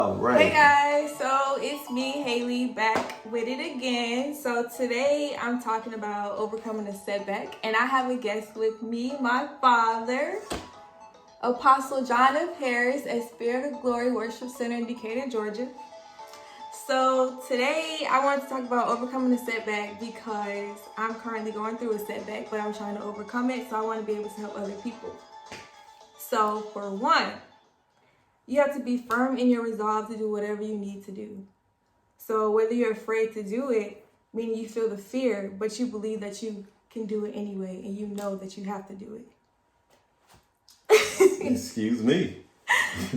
All right. Hey guys, so it's me, Haley, back with it again. So today I'm talking about overcoming a setback, and I have a guest with me, my father, Apostle John of Harris at Spirit of Glory Worship Center in Decatur, Georgia. So today I wanted to talk about overcoming a setback because I'm currently going through a setback, but I'm trying to overcome it, so I want to be able to help other people. So for one, you have to be firm in your resolve to do whatever you need to do. So whether you're afraid to do it, meaning you feel the fear, but you believe that you can do it anyway, and you know that you have to do it. Excuse me.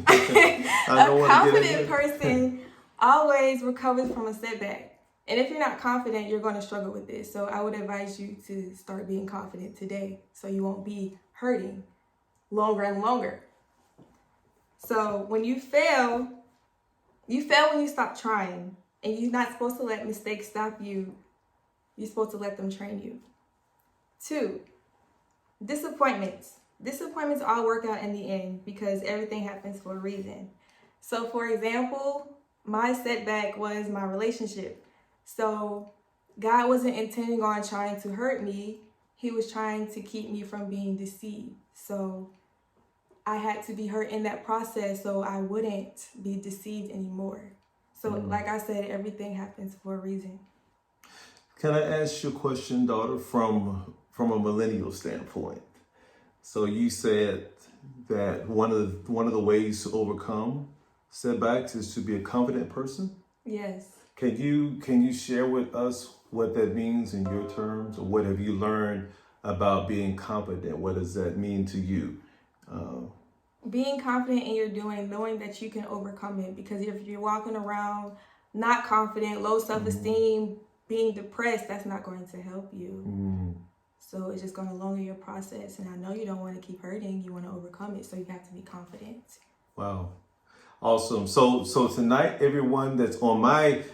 A confident person always recovers from a setback. And if you're not confident, you're going to struggle with this. So I would advise you to start being confident today so you won't be hurting longer and longer. So when you fail when you stop trying. And you're not supposed to let mistakes stop you. You're supposed to let them train you. 2, disappointments. Disappointments all work out in the end because everything happens for a reason. So for example, my setback was my relationship. So God wasn't intending on trying to hurt me. He was trying to keep me from being deceived. So I had to be hurt in that process so I wouldn't be deceived anymore. So like I said, everything happens for a reason. Can I ask you a question, daughter, from a millennial standpoint? So you said that one of the ways to overcome setbacks is to be a confident person? Yes. Can you share with us what that means in your terms, or what have you learned about being confident? What does that mean to you? Being confident in your doing, knowing that you can overcome it. Because if you're walking around not confident, low self-esteem, being depressed, that's not going to help you. So it's just going to longer your process. And I know you don't want to keep hurting. You want to overcome it. So you have to be confident. Wow. Awesome. So tonight, everyone that's on my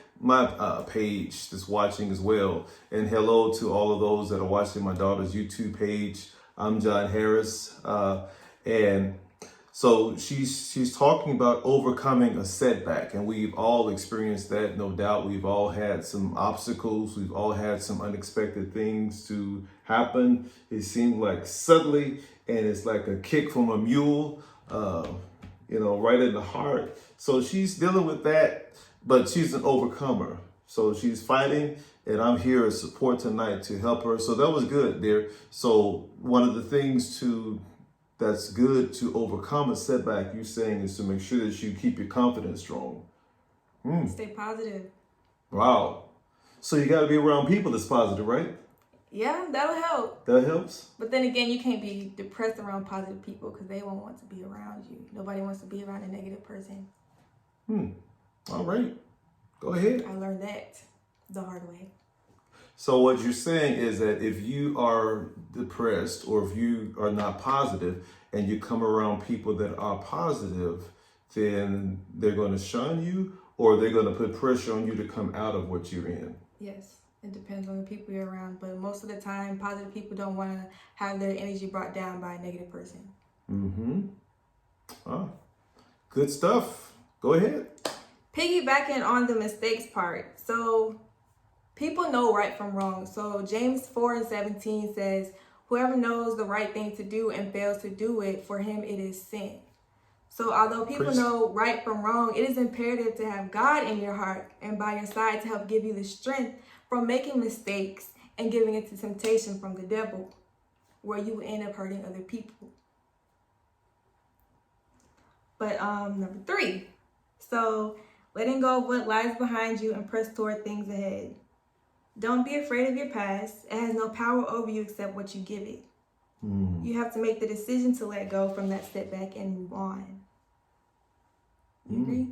page that's watching as well, and hello to all of those that are watching my daughter's YouTube page. I'm John Harris, and so she's talking about overcoming a setback, and we've all experienced that, no doubt. We've all had some obstacles. We've all had some unexpected things to happen. It seemed like suddenly, and it's like a kick from a mule, right in the heart. So she's dealing with that, but she's an overcomer. So she's fighting, and I'm here as support tonight to help her. So that was good there. So one of the things that's good to overcome a setback, you're saying, is to make sure that you keep your confidence strong. Stay positive. Wow. So you got to be around people that's positive, right? Yeah, that'll help. That helps. But then again, you can't be depressed around positive people because they won't want to be around you. Nobody wants to be around a negative person. All right. Go ahead. I learned that the hard way. So what you're saying is that if you are depressed or if you are not positive and you come around people that are positive, then they're going to shun you, or they're going to put pressure on you to come out of what you're in. Yes, it depends on the people you're around. But most of the time, positive people don't want to have their energy brought down by a negative person. Oh, good stuff. Go ahead. Piggybacking on the mistakes part. So people know right from wrong. So James 4:17 says, whoever knows the right thing to do and fails to do it, for him it is sin. So although people know right from wrong, it is imperative to have God in your heart and by your side to help give you the strength from making mistakes and giving into temptation from the devil, where you will end up hurting other people. But number 3, so letting go of what lies behind you and press toward things ahead. Don't be afraid of your past. It has no power over you except what you give it. You have to make the decision to let go from that setback and move on. You agree?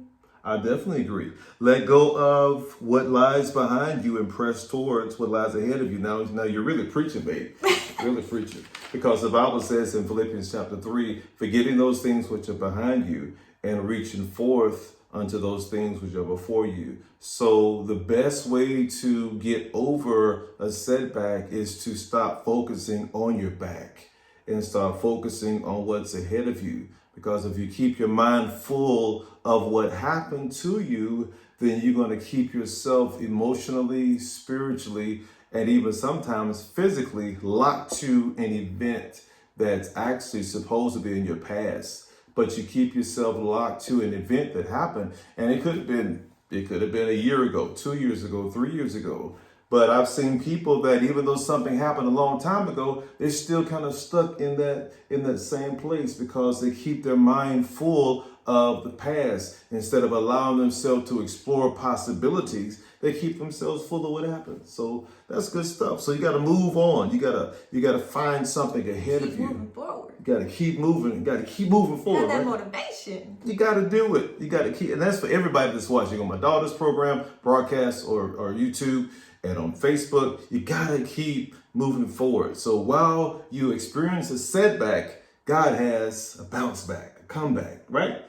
I definitely agree. Let go of what lies behind you and press towards what lies ahead of you. Now you're really preaching, babe. Really preaching. Because the Bible says in Philippians chapter 3, forgetting those things which are behind you and reaching forth unto those things which are before you. So the best way to get over a setback is to stop focusing on your back and start focusing on what's ahead of you. Because if you keep your mind full of what happened to you, then you're going to keep yourself emotionally, spiritually, and even sometimes physically locked to an event that's actually supposed to be in your past. But you keep yourself locked to an event that happened, and it could have been a year ago, 2 years ago, 3 years ago. But I've seen people that even though something happened a long time ago, they're still kind of stuck in that same place because they keep their mind full of the past instead of allowing themselves to explore possibilities. They keep themselves full of what happened. So that's good stuff. So you got to move on. You got to find something ahead of you. Moving forward. You got to keep moving. You got to keep moving forward. Have that right? motivation. You got to do it. You got to keep, and that's for everybody that's watching on my daughter's program, broadcast, or YouTube, and on Facebook. You got to keep moving forward. So while you experience a setback, God has a bounce back, a comeback, right?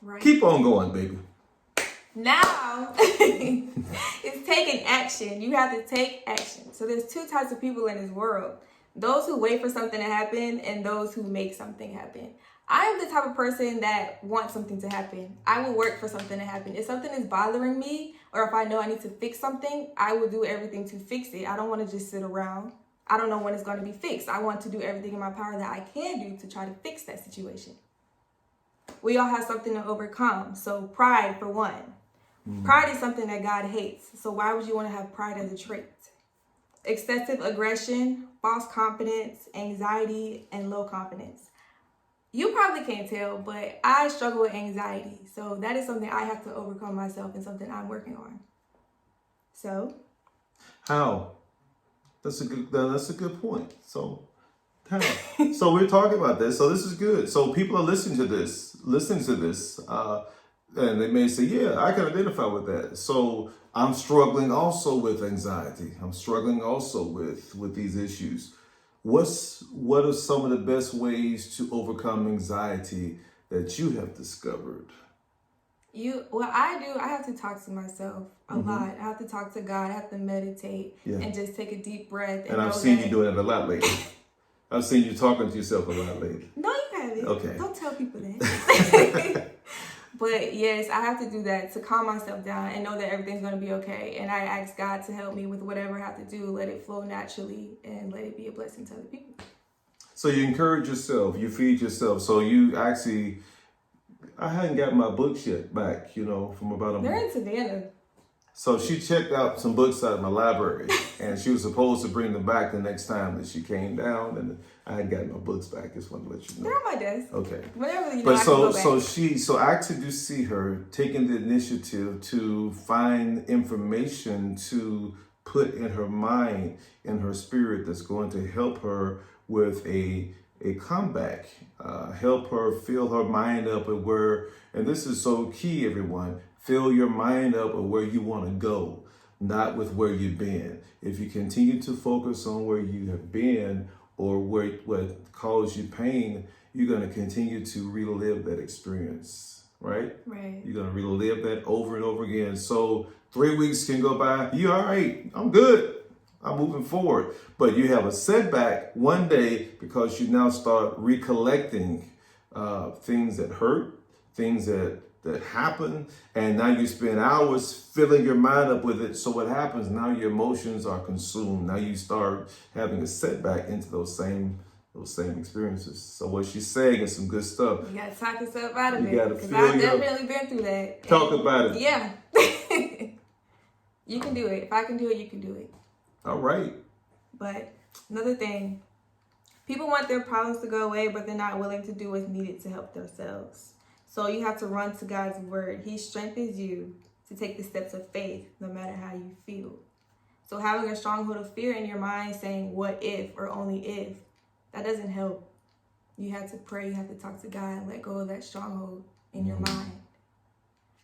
Right. Keep on going, baby. Now, it's taking action. You have to take action. So there's two types of people in this world. Those who wait for something to happen and those who make something happen. I am the type of person that wants something to happen. I will work for something to happen. If something is bothering me or if I know I need to fix something, I will do everything to fix it. I don't want to just sit around. I don't know when it's going to be fixed. I want to do everything in my power that I can do to try to fix that situation. We all have something to overcome. So pride, for one. Pride is something that God hates. So why would you want to have pride as a trait? Excessive aggression, false confidence, anxiety, and low confidence. You probably can't tell, but I struggle with anxiety. So that is something I have to overcome myself and something I'm working on. So? How? That's a good point. So, how? So we're talking about this. So this is good. So people are listening to this, and they may say, yeah, I can identify with that. So I'm struggling also with anxiety. I'm struggling also with these issues. What are some of the best ways to overcome anxiety that you have discovered? I have to talk to myself a lot. I have to talk to God. I have to meditate and just take a deep breath. And I've seen you doing it a lot lately. I've seen you talking to yourself a lot lately. No, you haven't. Okay. Don't tell people that. But yes, I have to do that to calm myself down and know that everything's going to be okay. And I ask God to help me with whatever I have to do. Let it flow naturally and let it be a blessing to other people. So you encourage yourself, you feed yourself. So you actually, I hadn't got my books yet back, from about a month. They're in Savannah. So she checked out some books out of my library, and she was supposed to bring them back the next time that she came down, and I hadn't gotten my books back. Just want to let you know. They're on my desk. Okay. Whenever I But can go back. so I actually do see her taking the initiative to find information to put in her mind, in her spirit, that's going to help her with a comeback, help her fill her mind up at where, and this is so key, everyone, fill your mind up at where you want to go, not with where you've been. If you continue to focus on where you have been or what caused you pain, you're going to continue to relive that experience, right? Right. You're going to relive that over and over again. So 3 weeks can go by. You all right? I'm good. I'm moving forward. But you have a setback one day because you now start recollecting things that hurt, things that happen, and now you spend hours filling your mind up with it. So what happens now? Your emotions are consumed. Now you start having a setback into those same experiences. So what she's saying is some good stuff. You gotta talk yourself out of it. You gotta because feel I've definitely been through that. Talk about it. Yeah. You can do it. If I can do it, you can do it. All right. But another thing, people want their problems to go away, but they're not willing to do what's needed to help themselves. So you have to run to God's word. He strengthens you to take the steps of faith, no matter how you feel. So having a stronghold of fear in your mind saying, what if, or only if, that doesn't help. You have to pray, you have to talk to God and let go of that stronghold in your mind.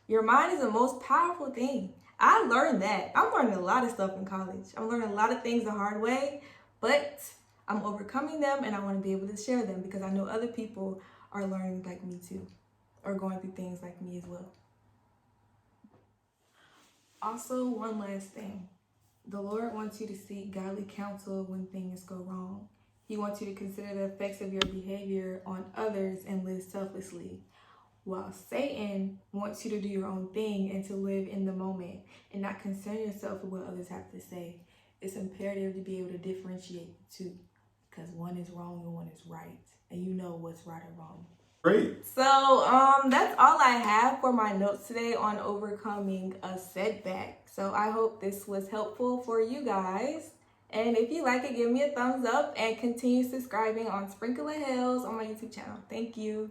Your mind is the most powerful thing. I learned that. I'm learning a lot of stuff in college. I'm learning a lot of things the hard way, but I'm overcoming them and I want to be able to share them because I know other people are learning like me too, or going through things like me as well. Also, one last thing. The Lord wants you to seek godly counsel when things go wrong. He wants you to consider the effects of your behavior on others and live selflessly. While Satan wants you to do your own thing and to live in the moment and not concern yourself with what others have to say. It's imperative to be able to differentiate the two, because one is wrong and one is right, and you know what's right or wrong. Great. So that's all I have for my notes today on overcoming a setback. So I hope this was helpful for you guys. And if you like it, give me a thumbs up and continue subscribing on Sprinkle of Hells on my YouTube channel. Thank you.